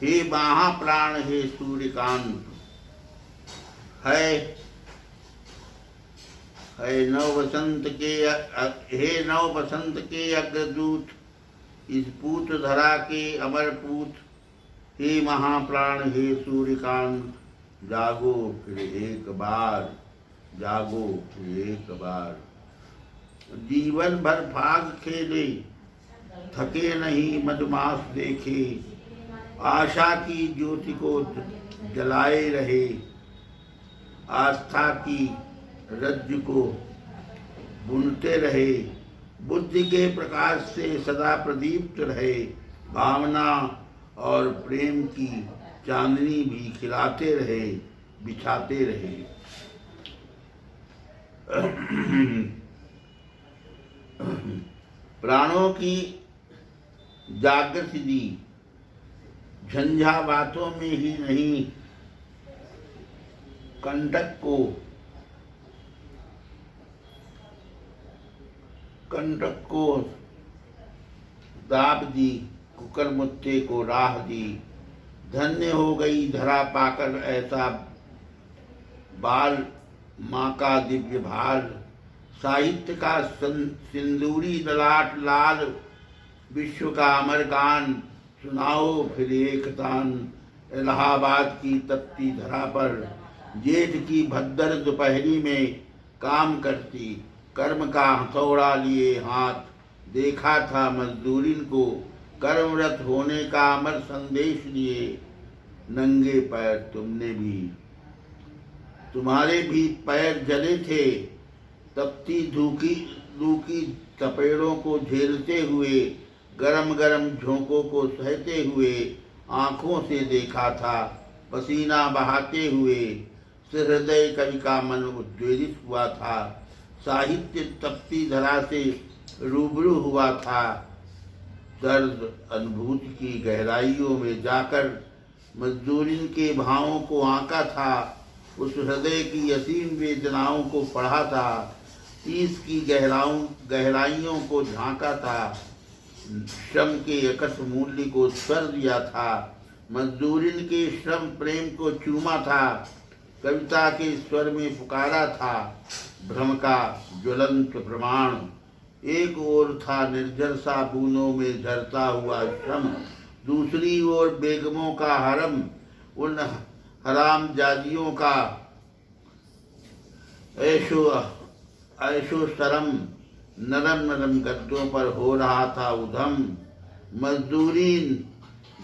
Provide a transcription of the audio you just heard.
हे महाप्राण हे सूर्यकांत, है नव बसंत के अग्रदूत, इस पूत धरा के अमर पूत, हे महाप्राण हे सूर्यकांत, जागो फिर एक बार, जागो फिर एक बार। जीवन भर भाग खेले, थके नहीं मधुमास देखे, आशा की ज्योति को जलाए रहे, आस्था की रज्जु को बुनते रहे, बुद्धि के प्रकाश से सदा प्रदीप्त रहे, भावना और प्रेम की चांदनी भी खिलाते रहे, बिछाते रहे। प्राणों की जागृति दी, झंझा बातों में ही नहीं, कंटक को दाब दी, कुकर मुत्ते को राह दी। धन्य हो गई धरा पाकर ऐसा बाल, माँ का दिव्य भाल। साहित्य का सिंदूरी ललाट लाल, विश्व का अमर गान सुनाओ फिर एक तान। इलाहाबाद की तपती धरा पर जेठ की भद्दर दोपहरी में काम करती, कर्म का हथौड़ा लिए हाथ, देखा था मजदूरिन को कर्मरत होने का अमर संदेश लिए। नंगे पैर तुमने भी, तुम्हारे भी पैर जले थे, तपती धूकी तपेड़ों को झेलते हुए, गरम गरम झोंकों को सहते हुए। आंखों से देखा था पसीना बहाते हुए, हृदय कवि का मन उद्वेलित हुआ था। साहित्य तपती धरा से रूबरू हुआ था, दर्द अनुभूति की गहराइयों में जाकर मजदूरिन के भावों को आंका था, उस हृदय की असीम वेदनाओं को पढ़ा था, तीस की गहराइयों को झांका था, श्रम के अकस मूल्य को स्वर दिया था, मजदूरिन के श्रम प्रेम को चूमा था, कविता के स्वर में पुकारा था। भ्रम का ज्वलंत प्रमाण, एक ओर था निर्जर सा बूंदों में झरता हुआ श्रम, दूसरी ओर बेगमों का हरम, उन हराम जादियों का ऐशो शरम। नरम नरम गद्दों पर हो रहा था उधम, मजदूरीन